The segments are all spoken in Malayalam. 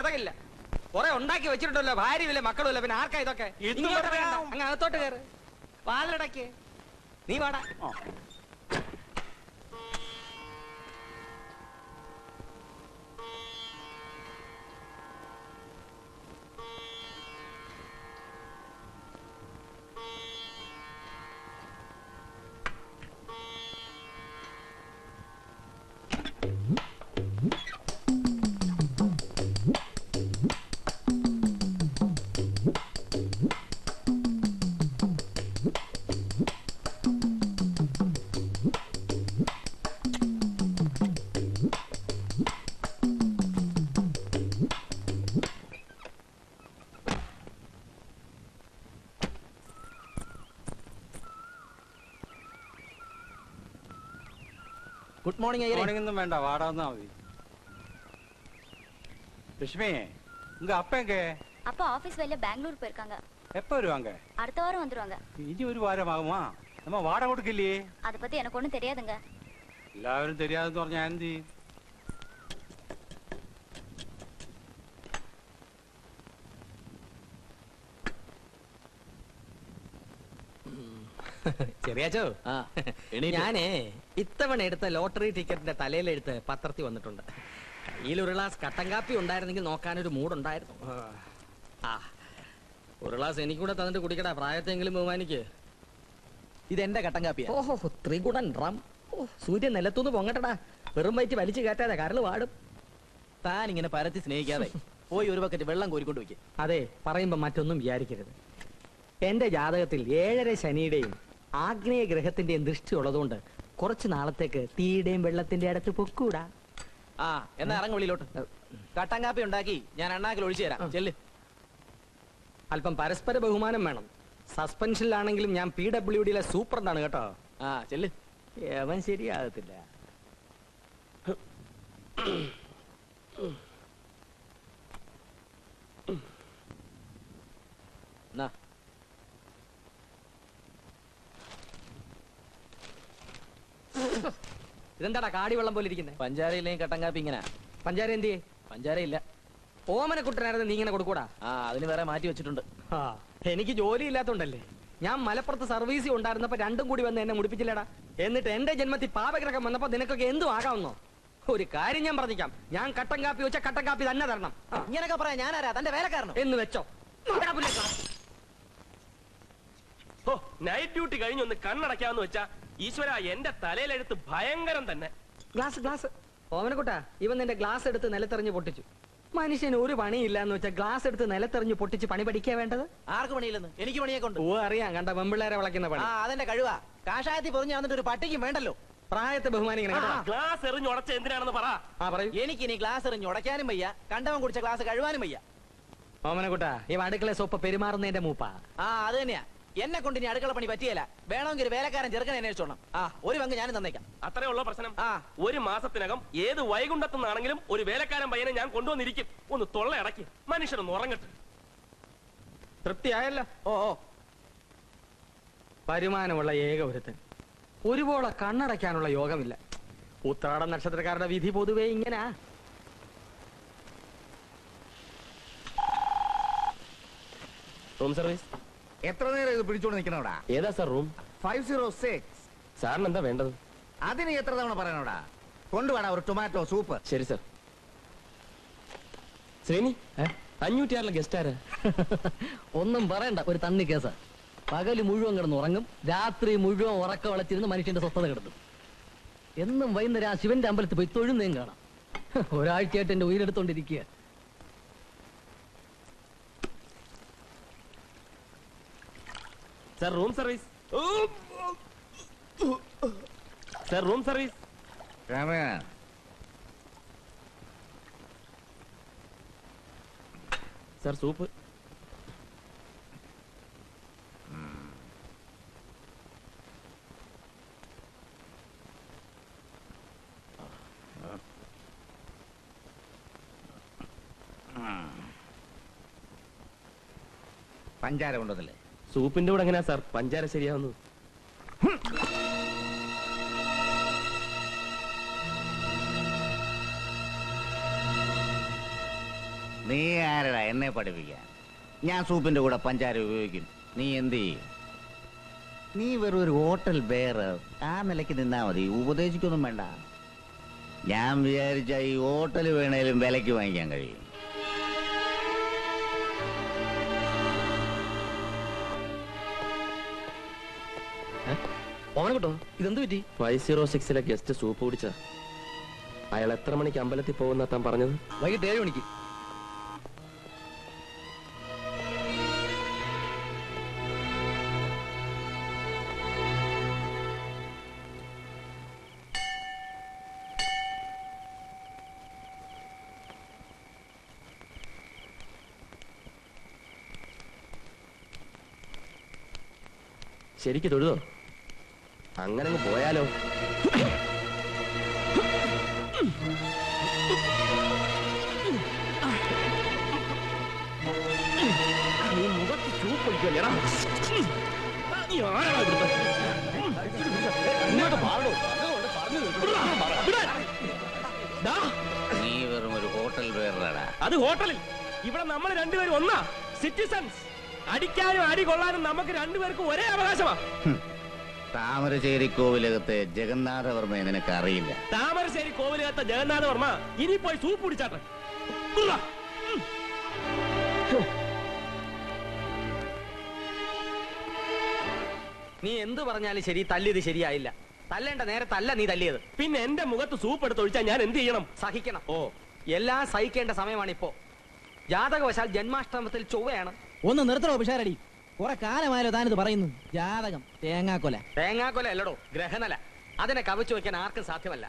പുറകില്ല. കുറെ ഉണ്ടാക്കി വെച്ചിട്ടുണ്ടല്ലോ, ഭാര്യയില്ല മക്കളുമില്ല, പിന്നെ ആർക്കാ ഇതൊക്കെ? അങ്ങ് അകത്തോട്ട് കയറ്, വാതിലടക്ക്, നീ വാടാ. குட் மார்னிங் ஐயா. மார்னிங் ஒன்றும் வேண்டாம், வாடான்னா மதி. லட்சுமி, உங்க அப்பா எங்க? அப்பா ஆபீஸ் வேலையா பெங்களூர் போயிருக்காங்க. எப்ப வருவாங்க? அடுத்த வாரம் வந்துருவாங்க. இனி ஒரு வாரம் ஆகுமா? நம்ம வாடகை கொடுக்கலையே. அத பத்தி எனக்கு ஒண்ணும் தெரியாதுங்க. எல்லாரும் தெரியாதுன்னு പറഞ്ഞാ എന്ത് ചെയ്യും? ചെറിയാച്ചോ, ഞാനേ ഇത്തവണ എടുത്ത ലോട്ടറി ടിക്കറ്റിന്റെ തലയിലെടുത്ത് പത്രത്തിൽ വന്നിട്ടുണ്ട്. കയ്യിൽ ഒരു ഗ്ലാസ് കട്ടൻ കാപ്പി ഉണ്ടായിരുന്നെങ്കിൽ നോക്കാനൊരു മൂടുണ്ടായിരുന്നു. ആ, ഒരു ഗ്ലാസ് എനിക്കൂടെ തന്നിട്ട് കുടിക്കടാ, പ്രായത്തെങ്കിലും ബഹുമാനിക്ക്. ഇതെന്റെ കട്ടൻ കാപ്പിയാ. ഓഹോ, ത്രികുടൻ റം. സൂര്യൻ നിലത്തുനിന്ന് പൊങ്ങട്ടടാ, വെറും വയറ്റ് വലിച്ചു കയറ്റാതെ കരള് വാടും. താൻ ഇങ്ങനെ പരത്തി സ്നേഹിക്കാതെ പോയി ഒരു ബക്കറ്റ് വെള്ളം കോരിക്കൊണ്ട് വയ്ക്കും. അതെ, പറയുമ്പോ മറ്റൊന്നും വിചാരിക്കരുത്. എന്റെ ജാതകത്തിൽ 7 ശനിയുടെയും ആഗ്നേയ ഗ്രഹത്തിന്റെയും ദൃഷ്ടി ഉള്ളതുകൊണ്ട് കുറച്ചു നാളത്തേക്ക് തീയുടെയും വെള്ളത്തിന്റെ അടുത്ത് പൊക്കൂടാ. ആ, എന്നാ ഇറങ്ങ വെളിയിലോട്ട്. കട്ടൻ കാപ്പി ഉണ്ടാക്കി ഞാൻ അണ്ണാക്കിൽ ഒഴിച്ചു തരാം. ചെല്ല്. അല്പം പരസ്പര ബഹുമാനം വേണം. സസ്പെൻഷനിലാണെങ്കിലും ഞാൻ PWDയിലെ സൂപ്രണ്ടാണ് കേട്ടോ. ആ, ചെല്ല്. അവൻ ശരിയാകത്തില്ല. ഇതെന്താടാ കാടി വെള്ളം പോലെ ഇരിക്കുന്നത്? പഞ്ചാരയില്ലെങ്കിൽ കട്ടൻ കാപ്പി ഇങ്ങനെ. പഞ്ചാര എന്തിയെ? പഞ്ചാരയില്ല. ഓമനക്കുട്ടനായിരുന്നു നീ ഇങ്ങനെ കൊടുക്കൂടാ? ആ, അതിന് വേറെ മാറ്റി വെച്ചിട്ടുണ്ട്. ആ, എനിക്ക് ജോലി ഇല്ലാത്തോണ്ടല്ലേ. ഞാൻ മലപ്പുറത്ത് സർവീസിൽ ഉണ്ടായിരുന്നപ്പോ രണ്ടും കൂടി വന്ന് എന്നെ മുടിപ്പിച്ചില്ലടാ. എന്നിട്ട് എന്റെ ജന്മത്തിൽ പാപഗ്രഹം വന്നപ്പോ നിനക്കൊക്കെ എന്തും ആകാമെന്നോ? ഒരു കാര്യം ഞാൻ പറഞ്ഞിക്കാം, ഞാൻ കട്ടൻ കാപ്പി വെച്ച കട്ടൻ കാപ്പി തന്നെ തരണം. ഇങ്ങനൊക്കെ പറയാ ഞാനാരാ? തന്റെ വേലക്കാരനോ? എന്ന് വെച്ചോ. നൈറ്റ് ഡ്യൂട്ടി കഴിഞ്ഞൊന്ന് കണ്ണടക്കാന്ന് വെച്ചാ ഈശ്വര, എന്റെ തലയിലെടുത്ത് ഭയങ്കരം തന്നെ. ഗ്ലാസ് ഓമനക്കുട്ടാ, ഇവൻ നിന്റെ ഗ്ലാസ് എടുത്ത് നിലത്തെറിഞ്ഞ് പൊട്ടിച്ചു. മനുഷ്യന് ഒരു പണിയില്ല എന്ന് വെച്ചാൽ ഗ്ലാസ് എടുത്ത് നിലത്തെറിഞ്ഞ് പൊട്ടിച്ച് പണി പഠിക്കാ വേണ്ടത്? ആർക്ക് പണിയില്ലെന്ന്? എനിക്ക് പണിയൊക്കെ ഉണ്ട്. ഓ, അറിയാം, കണ്ട വെമ്പിള്ളേരെ വിളക്കുന്ന പണി. ആ, അതെന്റെ കഴിവാ. കാഷായത്തിൽ പൊറിഞ്ഞ് വന്നിട്ട് ഒരു പട്ടിക്കും വേണ്ടല്ലോ. പ്രായത്തെ ബഹുമാനിക്കണം. ഗ്ലാസ് എറിഞ്ഞുടച്ച എന്തിനാണെന്ന് പറ. പറയൂ. എനിക്കിനി ഗ്ലാസ് എറിഞ്ഞ് ഉടയ്ക്കാനും വയ്യ, കണ്ടവൻ കുടിച്ച ഗ്ലാസ് കഴുവാനും വയ്യ. ഓമനക്കുട്ടാ, ഇവ അടുക്കള സോപ്പ് പെരുമാറുന്നതിന്റെ മൂപ്പാ. ആ, അത് തന്നെയാ. എന്നെ കൊണ്ട് ഇനി അടുക്കള പണി പറ്റിയല്ല. വേണമെങ്കിൽ ഒരു വേലക്കാരൻ ചെറുക്കനെ അന്വേഷിച്ചോണം. ആ, ഒരു പങ്ക് ഞാനും തന്നേക്കാം. അത്രേ ഉള്ള പ്രശ്നം. ആ, ഒരു മാസത്തിനകം ഏത് വൈകുണ്ഠത്തുനിന്നാണെങ്കിലും ഒരു വേലക്കാരൻ പയ്യനെ ഞാൻ കൊണ്ടുവന്നിരിക്കും. ഒന്ന് തൊള്ള അടക്കി മനുഷ്യനൊന്ന് ഉറങ്ങട്ടെ. തൃപ്തിയായല്ലോ? ഓ ഓ. വരുമാനമുള്ള ഏക ഒരുത്തൻ, ഒരുപോലെ കണ്ണടയ്ക്കാനുള്ള യോഗമില്ല. ഉത്രാട നക്ഷത്രക്കാരുടെ വിധി പൊതുവേ ഇങ്ങനാ. Room service. എത്ര നേരം ഇത് പിടിച്ചോണ്ട് നിൽക്കണോടാ? ഏതാ സാർ റൂം? 506. സാറിന് എന്താ വേണ്ടത്? അതിന് എത്ര തവണ പറയണോടാ? കൊണ്ടുവേടാ ഒരു ടൊമാറ്റോ സൂപ്പ്. ശരി സാർ. ശ്രീനി, 506 ഗസ്റ്റ് ആരാ? ഒന്നും പറയണ്ട, ഒരു തന്നി കേസാ. പകല് മുഴുവൻ കിടന്ന് ഉറങ്ങും, രാത്രി മുഴുവൻ ഉറക്ക വളച്ചിരുന്ന് മനുഷ്യന്റെ സ്വസ്ഥത കിടത്തും. എന്നും വൈകുന്നേരം ആ ശിവന്റെ അമ്പലത്തിൽ പോയി തൊഴുന്നേം കാണാം. ഒരാഴ്ചയായിട്ട് എന്റെ ഉയരെടുത്തോണ്ടിരിക്കുക. Sir room service. Sir room service. Sir soup. പഞ്ചാര കൊണ്ടതല്ലേ? സൂപ്പിന്റെ കൂടെ എങ്ങനെയാ സാർ പഞ്ചാര ശരിയാവുന്നത്? നീ ആരടാ എന്നെ പഠിപ്പിക്കാൻ? ഞാൻ സൂപ്പിന്റെ കൂടെ പഞ്ചാര ഉപയോഗിക്കും. നീ എന്ത് ചെയ്യും? നീ വെറും ഒരു ഹോട്ടൽ ബെയറർ. ആ നിലയ്ക്ക് നിന്നാ മതി, ഉപദേശിക്കൊന്നും വേണ്ട. ഞാൻ വിചാരിച്ച ഈ ഹോട്ടൽ വേണേലും വിലയ്ക്ക് വാങ്ങിക്കാൻ കഴിയും. ഓനെ കിട്ടോ? ഇതെന്ത് പറ്റി? 506 ഗസ്റ്റ് സൂപ്പ് കുടിച്ച അയാൾ എത്ര മണിക്ക് അമ്പലത്തിൽ പോകുന്ന താൻ പറഞ്ഞത്? വൈകിട്ട് 7 മണിക്ക്. ശരിക്ക് തൊഴുതോ? അങ്ങനെ അങ്ങ് പോയാലോ? നീ മുഖത്ത് ചൂപ്പ് ഒഴിക്കുമല്ലേടാ? നീ ആരാടാ ഇവിടുത്തെ? ഇങ്ങോട്ട് മാറണോ? നീ വെറും ഒരു ഹോട്ടൽ ബെയറാടാ. അത് ഹോട്ടലിൽ. ഇവിടെ നമ്മൾ രണ്ടുപേരും ഒന്നാ, സിറ്റിസൺസ്. അടിക്കാനും അടി കൊള്ളാനും നമുക്ക് രണ്ടുപേർക്കും ഒരേ അവകാശമാ. താമരശ്ശേരി കോവിലകത്തെ ജഗന്നാഥവർമ്മയെ നിനക്ക് അറിയില്ല. താമരശ്ശേരി കോവിലകത്തെ ജഗന്നാഥവർമ്മ ഇനി പോയി സൂപ്പ് കുടിച്ചാട്ടെ. നീ എന്ത് പറഞ്ഞാലും ശരി, തല്ലിയത് ശരിയായില്ല. തല്ലേണ്ട നേരത്തല്ല നീ തല്ലിയത്. പിന്നെ എന്റെ മുഖത്ത് സൂപ്പ് എടുത്ത് ഒഴിച്ചാൽ ഞാൻ എന്ത് ചെയ്യണം? സഹിക്കണം. എല്ലാം സഹിക്കേണ്ട സമയമാണിപ്പോ. ജാതകവശാൽ ജന്മാഷ്ടമത്തിൽ ചൊവ്വയാണ്. ഒന്ന് നിർത്തണോ പിഷാരടി? കുറെ കാലമായാലോ താനിത് പറയുന്നു. ജാതകം, തേങ്ങാക്കൊല. തേങ്ങാക്കൊല അല്ലടോ, ഗ്രഹനല. അതിനെ കവച്ചു വെക്കാൻ ആർക്കും സാധ്യമല്ല.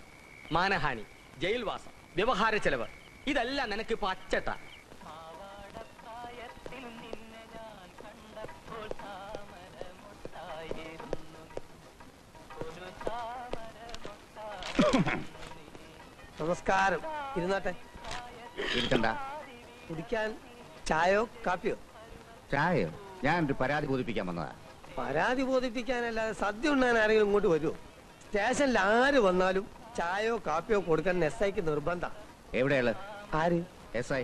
മാനഹാനി, ജയിൽവാസം, വ്യവഹാര ചെലവ്, ഇതെല്ലാം നിനക്കിപ്പോ അച്ചട്ട. നമസ്കാരം. ഇരുന്നാട്ടെ. ഇരിക്കണ്ട. കുടിക്കാൻ ചായയോ കാപ്പിയോ? ചായയോ? ഞാനൊരു പരാതി ബോധിപ്പിക്കാൻ വന്നതാ. പരാതി ബോധിപ്പിക്കാനല്ലാതെ സദ്യ ഉണ്ണാൻ ആരെങ്കിലും ഇങ്ങോട്ട് വരുമോ? സ്റ്റേഷനിൽ ആര് വന്നാലും ചായയോ കാപ്പിയോ കൊടുക്കാൻ എസ്ഐക്ക് നിർബന്ധം. എവിടെയുള്ള? ആര്? SI.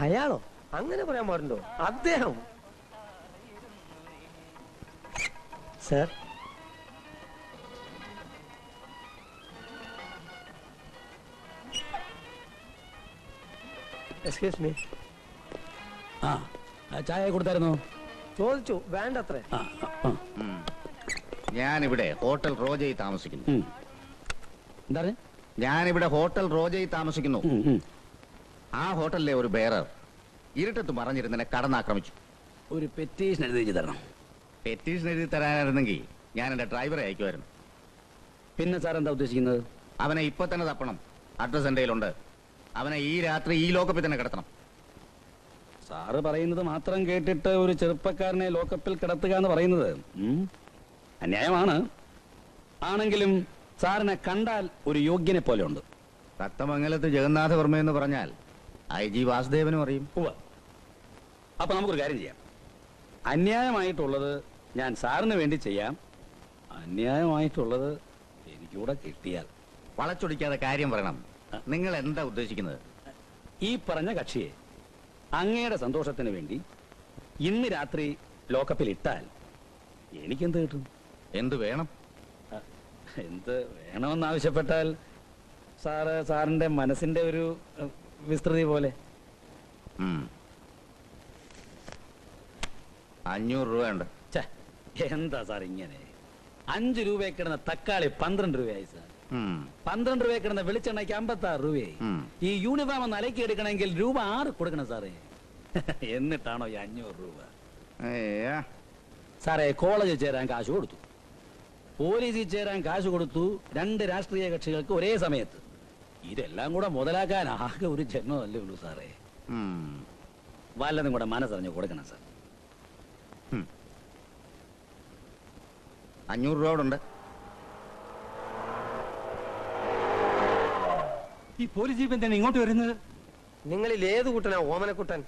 അയാളോ? അങ്ങനെ പറയാൻ പാടുണ്ടോ? അദ്ദേഹം. Sir, excuse me. ചായ കൊടുത്തായിരുന്നോ? ചോദിച്ചു, വേണ്ടത്രേ. ഞാനിവിടെ ഹോട്ടൽ റോജയിൽ താമസിക്കുന്നു. എന്താണ്? ഞാനിവിടെ ഹോട്ടൽ റോജയിൽ താമസിക്കുന്നു. ആ ഹോട്ടലിലെ ഒരു ബെയറർ ഇരുട്ടത്ത് മറഞ്ഞിരുന്നെ കടന്നാക്രമിച്ചു. ഒരു പെറ്റീഷൻ എഴുതി തരണം. പെറ്റീഷൻ എഴുതി തരാനായിരുന്നെങ്കിൽ ഞാൻ എന്റെ ഡ്രൈവറെ അയക്കുമായിരുന്നു. പിന്നെ സാർ എന്താ ഉദ്ദേശിക്കുന്നത്? അവനെ ഇപ്പൊ തന്നെ തപ്പണം. അഡ്രസ് എന്റെ കയ്യിലുണ്ട്. അവനെ ഈ രാത്രി ഈ ലോക്കപ്പിൽ തന്നെ കിടത്തണം. സാറ് പറയുന്നത് മാത്രം കേട്ടിട്ട് ഒരു ചെറുപ്പക്കാരനെ ലോക്കപ്പിൽ കിടത്തുക എന്ന് പറയുന്നത് അന്യായമാണ്. ആണെങ്കിലും സാറിനെ കണ്ടാൽ ഒരു യോഗ്യനെ പോലെ ഉണ്ട്. തത്തമംഗലത്ത് ജഗന്നാഥവർമ്മ എന്ന് പറഞ്ഞാൽ IG വാസുദേവനും അറിയും. അപ്പൊ നമുക്കൊരു കാര്യം ചെയ്യാം. അന്യായമായിട്ടുള്ളത് ഞാൻ സാറിന് വേണ്ടി ചെയ്യാം. അന്യായമായിട്ടുള്ളത് എനിക്കൂടെ കിട്ടിയാൽ. വളച്ചൊടിക്കാതെ കാര്യം പറയണം. നിങ്ങൾ എന്താ ഉദ്ദേശിക്കുന്നത്? ഈ പറഞ്ഞ കക്ഷിയെ അങ്ങയുടെ സന്തോഷത്തിന് വേണ്ടി ഇന്ന് രാത്രി ലോക്കപ്പിൽ ഇട്ടാൽ എനിക്കെന്ത് കിട്ടും? എന്ത് വേണം? എന്ത് വേണമെന്നാവശ്യപ്പെട്ടാൽ സാറിന്റെ മനസ്സിന്റെ ഒരു വിസ്തൃതി പോലെ. 500 രൂപയുണ്ട്. എന്താ സാർ ഇങ്ങനെ? 5 രൂപയെ കിടന്ന തക്കാളി 12 രൂപയായി സാർ. 12 രൂപയെ കിടന്ന വെളിച്ചെണ്ണയ്ക്ക് 56 രൂപയായി. ഈ യൂണിഫോം ഒന്ന് അലക്കി എടുക്കണമെങ്കിൽ രൂപ 6 കൊടുക്കണം സാറേ. എന്നിട്ടാണോ ഈ 500 രൂപ? സാറേ, കോളേജിൽ ചേരാൻ കാശ് കൊടുത്തു, പോലീസിൽ ചേരാൻ കാശ് കൊടുത്തു, 2 രാഷ്ട്രീയ കക്ഷികൾക്ക് ഒരേ സമയത്ത്. ഇതെല്ലാം കൂടെ മുതലാക്കാൻ ആകെ ഒരു ജന്മമല്ലേ ഉള്ളൂ സാറേ. വല്ലതും കൂടെ മനസ്സറിഞ്ഞ് കൊടുക്കണം സാർ. 500 രൂപ ഉണ്ട്. ഈ പോലീസ് ജീപ്പ് എന്താണ് ഇങ്ങോട്ട് വരുന്നത്? നിങ്ങളിൽ ഏത് കുട്ടനാ ഓമനക്കുട്ടൻ?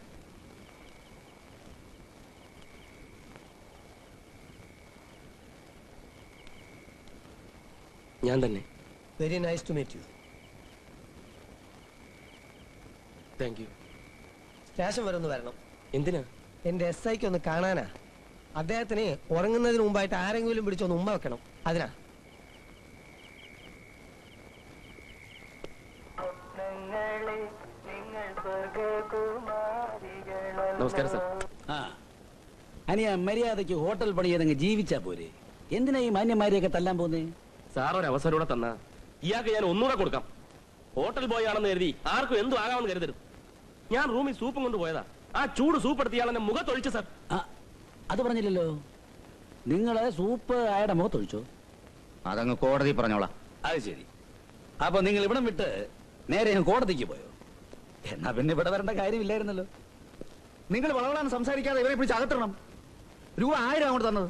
ഞാൻ തന്നെ. Very nice to meet you. Thank you. Station വരെ ഒന്ന് വരണം. എന്തിനാ? എന്റെ SIക്ക് ഒന്ന് കാണാനാ. അദ്ദേഹത്തിന് ഉറങ്ങുന്നതിന് മുമ്പായിട്ട് ആരെങ്കിലും പിടിച്ചൊന്ന് ഉമ്മ വെക്കണം. അതിനാ. നമസ്കാരം സാർ. ആ അനിയ മര്യാദയ്ക്ക് ഹോട്ടൽ പണി ചെയ്തങ്ങ് ജീവിച്ചാ പോരെ. എന്തിനാ ഈ മാന്യന്മാരെയൊക്കെ തല്ലാൻ പോന്നേ? സാർ ഒരു അവസരം കൂടെ തന്നാ ഇയാൾക്ക് ഞാൻ ഒന്നുകൂടെ കൊടുക്കാം. ഹോട്ടൽ ബോയ് ആണെന്ന് കരുതി ആർക്കും എന്തും ആകാമെന്ന് കരുതരുത്. ഞാൻ റൂമിൽ സൂപ്പും കൊണ്ട് പോയതാ. ആ ചൂട് സൂപ്പ് എടുത്ത് ഇയാൾ എന്നെ മുഖത്തൊഴിച്ചു സാർ. ആ അത് പറഞ്ഞില്ലല്ലോ. നിങ്ങള് സൂപ്പ് അയാളുടെ മുഖത്തൊഴിച്ചോ? അതങ്ങ് കോടതി പറഞ്ഞോളാം. അത് ശരി. അപ്പൊ നിങ്ങൾ ഇവിടം വിട്ട് നേരെ അങ്ങ് കോടതിക്ക് പോയോ? എന്നാ പിന്നെ ഇവിടെ വരേണ്ട കാര്യമില്ലായിരുന്നല്ലോ. നിങ്ങൾ വളവളാണ് സംസാരിക്കാതെ ഇവരെ പിടിച്ച് അകത്തിടണം. രൂപ 1000 അങ്ങോട്ട് തന്നത്.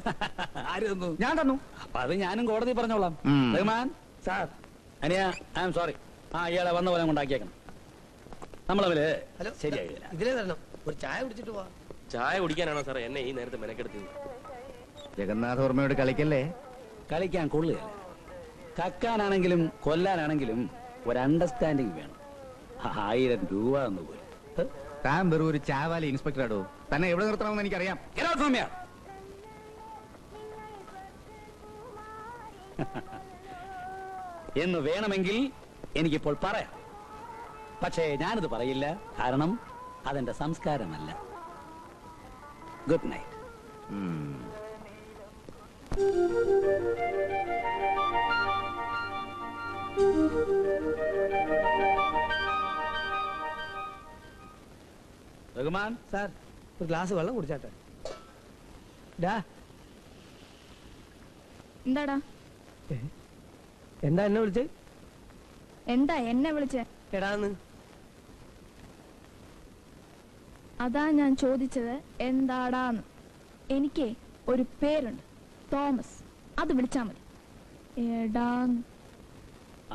ആര് തന്നു? ഞാൻ തന്നു. അപ്പൊ അത് ഞാനും കോടതി പറഞ്ഞോളാം. റഹ്മാൻ സാർ, അനിയ ഐ ആം സോറി. ആ ഇയാളെ വന്ന പോലെ കൊണ്ടാക്കിയേക്കണം. നമ്മളവര് ഹലോ, ശരിയാകില്ല. ഇതിലേ തരണം. ഒരു ചായ കുടിച്ചിട്ട് പോവാ. ചായ കുടിക്കാനാണോ സാർ എന്നെ ഈ നേരത്തെ മെനക്കെടുത്തത്? ജഗന്നാഥവർമ്മയോട് കളിക്കല്ലേ. കളിക്കാൻ കൊള്ളുകയല്ല. കക്കാനാണെങ്കിലും കൊല്ലാനാണെങ്കിലും ഒരു അണ്ടർസ്റ്റാൻഡിങ് വേണം. 1000 രൂപ എന്ന് പോലും. താൻ വെറും ഒരു ചാവാലി ഇൻസ്പെക്ടർ ആടോ. തന്നെ എവിടെ നിർത്തണമെന്ന് എനിക്കറിയാം. എന്ന് വേണമെങ്കിൽ എനിക്കിപ്പോൾ പറയാം. പക്ഷേ ഞാനിത് പറയില്ല. കാരണം അതെന്റെ സംസ്കാരമല്ല. Good night. റഹ്മാൻ സാർ, ഒരു ഗ്ലാസ് വെള്ളം കുടിച്ചാട്ടെ. ഡാ, എന്താടാ? എന്താ എന്നെ വിളിച്ചേ? എന്താ എന്നെ വിളിച്ചേ? എടാന്ന്. അതാ ഞാൻ ചോദിച്ചത് എന്താടാന്ന്. എനിക്ക് ഒരു പേരുണ്ട്, തോമസ്. അത് വിളിച്ചാ മതി. എടാന്ന്.